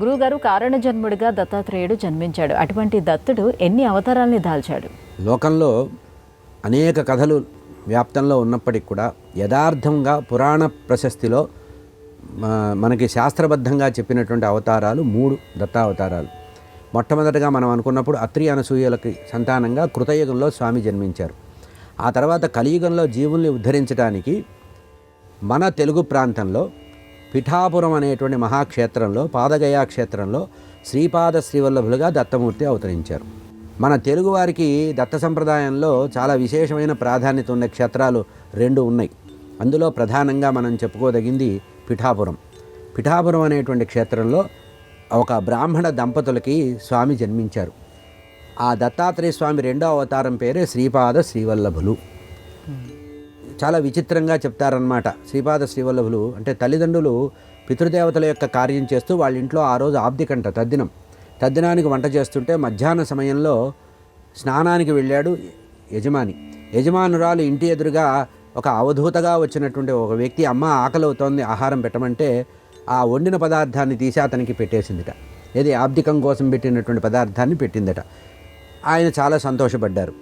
గురువుగారు కారణ జన్ముడిగా దత్తాత్రేయుడు జన్మించాడు. అటువంటి దత్తుడు ఎన్ని అవతారాల్ని దాల్చాడు? లోకంలో అనేక కథలు వ్యాప్తంలో ఉన్నప్పటికీ కూడా యథార్థంగా పురాణ ప్రశస్తిలో మనకి శాస్త్రబద్ధంగా చెప్పినటువంటి అవతారాలు 3 దత్తావతారాలు. మొట్టమొదటిగా మనం అనుకున్నప్పుడు అత్రి అనసూయలకి సంతానంగా కృతయుగంలో స్వామి జన్మించారు. ఆ తర్వాత కలియుగంలో జీవుల్ని ఉద్ధరించడానికి మన తెలుగు ప్రాంతంలో పిఠాపురం అనేటువంటి మహాక్షేత్రంలో పాదగయా క్షేత్రంలో శ్రీపాద శ్రీవల్లభులుగా దత్తమూర్తి అవతరించారు. మన తెలుగువారికి దత్త సంప్రదాయంలో చాలా విశేషమైన ప్రాధాన్యత ఉన్న క్షేత్రాలు 2 ఉన్నాయి. అందులో ప్రధానంగా మనం చెప్పుకోదగింది పిఠాపురం. పిఠాపురం అనేటువంటి క్షేత్రంలో ఒక బ్రాహ్మణ దంపతులకి స్వామి జన్మించారు. ఆ దత్తాత్రేయ స్వామి 2వ అవతారం పేరే శ్రీపాద శ్రీవల్లభులు. చాలా విచిత్రంగా చెప్తారనమాట. శ్రీపాద శ్రీవల్లభులు అంటే తల్లిదండ్రులు పితృదేవతల యొక్క కార్యం చేస్తూ వాళ్ళ ఇంట్లో ఆ రోజు ఆబ్దికంట తద్దినానికి వంట చేస్తుంటే మధ్యాహ్న సమయంలో స్నానానికి వెళ్ళాడు యజమానురాలు ఇంటి ఎదురుగా ఒక అవధూతగా వచ్చినటువంటి ఒక వ్యక్తి అమ్మ ఆకలి అవుతోంది ఆహారం పెట్టమంటే ఆ వండిన పదార్థాన్ని తీసి అతనికి పెట్టేసిందిట. ఏది ఆబ్దికం కోసం పెట్టినటువంటి పదార్థాన్ని పెట్టిందట. ఆయన చాలా సంతోషపడ్డారు.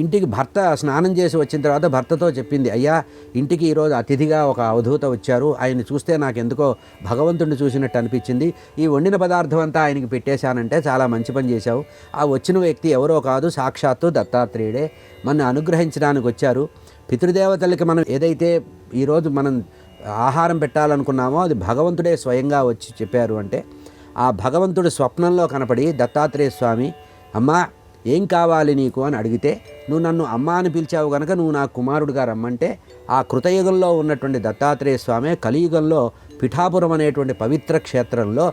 ఇంటికి భర్త స్నానం చేసి వచ్చిన తర్వాత భర్తతో చెప్పింది, అయ్యా ఇంటికి ఈరోజు అతిథిగా ఒక అవధూత వచ్చారు, ఆయన చూస్తే నాకు ఎందుకో భగవంతుడిని చూసినట్టు అనిపించింది, ఈ వండిన పదార్థం అంతా ఆయనకి పెట్టేశానంటే చాలా మంచి పని చేశావు. ఆ వచ్చిన వ్యక్తి ఎవరో కాదు, సాక్షాత్తు దత్తాత్రేయుడే మన అనుగ్రహించడానికి వచ్చారు. పితృదేవతలకి మనం ఏదైతే ఈరోజు మనం ఆహారం పెట్టాలనుకున్నామో అది భగవంతుడే స్వయంగా వచ్చి చెప్పారు అంటే ఆ భగవంతుడు స్వప్నంలో కనపడి దత్తాత్రేయ స్వామి అమ్మా ఏం కావాలి నీకు అని అడిగితే నువ్వు నన్ను అమ్మ అని పిలిచావు కనుక నువ్వు నా కుమారుడుగా రమ్మంటే ఆ కృతయుగంలో ఉన్నటువంటి దత్తాత్రేయ స్వామి కలియుగంలో పిఠాపురం అనేటువంటి పవిత్ర క్షేత్రంలో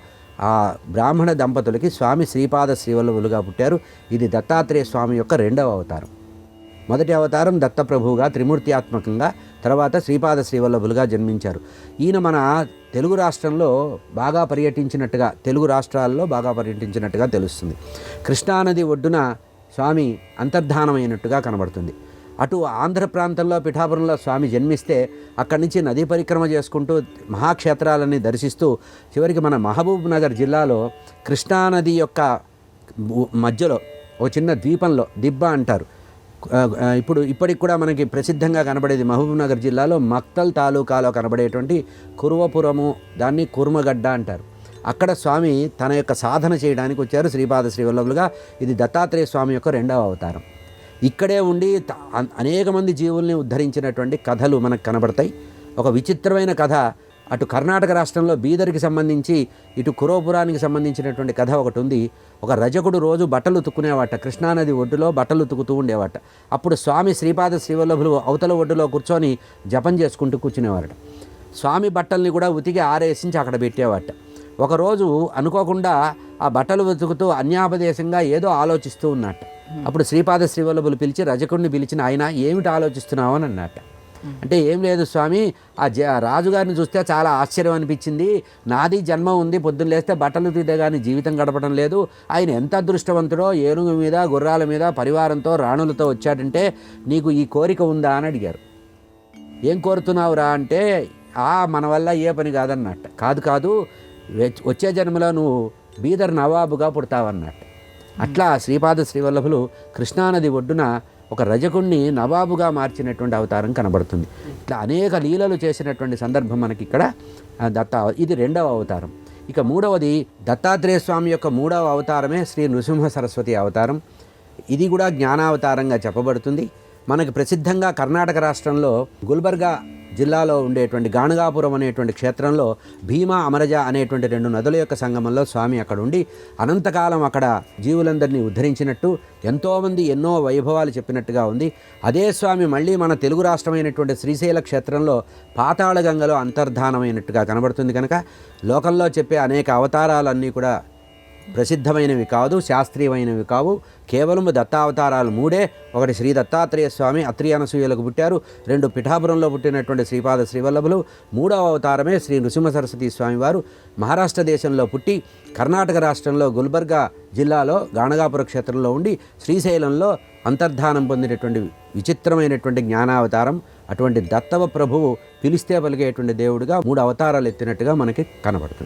ఆ బ్రాహ్మణ దంపతులకి స్వామి శ్రీపాద శ్రీవల్లభులుగా పుట్టారు. ఇది దత్తాత్రేయ స్వామి యొక్క 2వ అవతారం. మొదటి అవతారం దత్తప్రభువుగా త్రిమూర్త్యాత్మకంగా, తర్వాత శ్రీపాద శ్రీవల్లభులుగా జన్మించారు. ఈయన మన తెలుగు రాష్ట్రంలో బాగా పర్యటించినట్టుగా, తెలుగు రాష్ట్రాల్లో బాగా పర్యటించినట్టుగా తెలుస్తుంది. కృష్ణానది ఒడ్డున స్వామి అంతర్ధానమైనట్టుగా కనబడుతుంది. అటు ఆంధ్ర ప్రాంతంలో పిఠాపురంలో స్వామి జన్మిస్తే అక్కడి నుంచి నదీ పరిక్రమ చేసుకుంటూ మహాక్షేత్రాలని దర్శిస్తూ చివరికి మన మహబూబ్ నగర్ జిల్లాలో కృష్ణానది యొక్క మధ్యలో ఒక చిన్న ద్వీపంలో దిబ్బ అంటారు, ఇప్పటికి కూడా మనకి ప్రసిద్ధంగా కనబడేది మహబూబ్నగర్ జిల్లాలో మక్తల్ తాలూకాలో కనబడేటువంటి కుర్వపురము, దాన్ని కుర్మగడ్డ అంటారు. అక్కడ స్వామి తన యొక్క సాధన చేయడానికి వచ్చారు శ్రీపాద శ్రీవల్లభులుగా. ఇది దత్తాత్రేయ స్వామి యొక్క 2వ అవతారం. ఇక్కడే ఉండి అనేక మంది జీవుల్ని ఉద్ధరించినటువంటి కథలు మనకు కనబడతాయి. ఒక విచిత్రమైన కథ అటు కర్ణాటక రాష్ట్రంలో బీదర్కి సంబంధించి, ఇటు కురోపురానికి సంబంధించినటువంటి కథ ఒకటి ఉంది. ఒక రజకుడు రోజు బట్టలు ఉతుక్కునేవాట, కృష్ణానది ఒడ్డులో బట్టలు ఉతుకుతూ ఉండేవాట. అప్పుడు స్వామి శ్రీపాద శ్రీవల్లభులు అవతల ఒడ్డులో కూర్చొని జపం చేసుకుంటూ కూర్చునేవారట. స్వామి బట్టల్ని కూడా ఉతికి ఆరేసించి అక్కడ పెట్టేవాట. ఒకరోజు అనుకోకుండా ఆ బట్టలు ఉతుకుతూ అన్యాపదేశంగా ఏదో ఆలోచిస్తూ ఉన్నట్ట. అప్పుడు శ్రీపాద శ్రీవల్లభులు పిలిచి రజకుడిని పిలిచిన ఆయన ఏమిటి ఆలోచిస్తున్నావు అని అన్నట్ట. అంటే ఏం లేదు స్వామి, ఆ రాజుగారిని చూస్తే చాలా ఆశ్చర్యం అనిపించింది, నాది జన్మ ఉంది, పొద్దున్న లేస్తే బట్టలు తీతే కానీ జీవితం గడపడం లేదు, ఆయన ఎంత అదృష్టవంతుడో, ఏనుగు మీద గుర్రాల మీద పరివారంతో రాణులతో వచ్చాడంటే నీకు ఈ కోరిక ఉందా అని అడిగారు. ఏం కోరుతున్నావురా అంటే మన వల్ల ఏ పని కాదన్నట్ట. కాదు వచ్చే జన్మలో నువ్వు బీదర్ నవాబుగా పుడతావన్నట్టు. అట్లా శ్రీపాద శ్రీవల్లభులు కృష్ణానది ఒడ్డున ఒక రజకుణ్ణి నవాబుగా మార్చినటువంటి అవతారం కనబడుతుంది. ఇట్లా అనేక లీలలు చేసినటువంటి సందర్భం మనకి ఇక్కడ ఇది 2వ అవతారం. ఇక 3వది దత్తాత్రేయ స్వామి యొక్క 3వ అవతారమే శ్రీ నృసింహ సరస్వతి అవతారం. ఇది కూడా జ్ఞానావతారంగా చెప్పబడుతుంది. మనకి ప్రసిద్ధంగా కర్ణాటక రాష్ట్రంలో గుల్బర్గా జిల్లాలో ఉండేటువంటి గాణగాపురం అనేటువంటి క్షేత్రంలో భీమా అమరజ అనేటువంటి 2 నదుల యొక్క సంగమంలో స్వామి అక్కడ ఉండి అనంతకాలం అక్కడ జీవులందరినీ ఉద్ధరించినట్టు ఎంతోమంది ఎన్నో వైభవాలు చెప్పినట్టుగా ఉంది. అదే స్వామి మళ్ళీ మన తెలుగు రాష్ట్రమైనటువంటి శ్రీశైల క్షేత్రంలో పాతాళగంగలో అంతర్ధానమైనట్టుగా కనబడుతుంది. కనుక లోకంలో చెప్పే అనేక అవతారాలన్నీ కూడా ప్రసిద్ధమైనవి కాదు, శాస్త్రీయమైనవి కావు. కేవలం దత్తావతారాలు 3. ఒకటి శ్రీ దత్తాత్రేయ స్వామి అత్రి అనసూయలకు పుట్టారు. 2 పిఠాపురంలో పుట్టినటువంటి శ్రీపాద శ్రీవల్లభులు. 3వ అవతారమే శ్రీ నృసింహ సరస్వతి స్వామి వారు మహారాష్ట్ర దేశంలో పుట్టి కర్ణాటక రాష్ట్రంలో గుల్బర్గా జిల్లాలో గాణగాపుర క్షేత్రంలో ఉండి శ్రీశైలంలో అంతర్ధానం పొందినటువంటి విచిత్రమైనటువంటి జ్ఞానావతారం. అటువంటి దత్తవ ప్రభువు పిలిస్తే పలిగేటువంటి దేవుడిగా 3 అవతారాలు ఎత్తినట్టుగా మనకి కనబడుతుంది.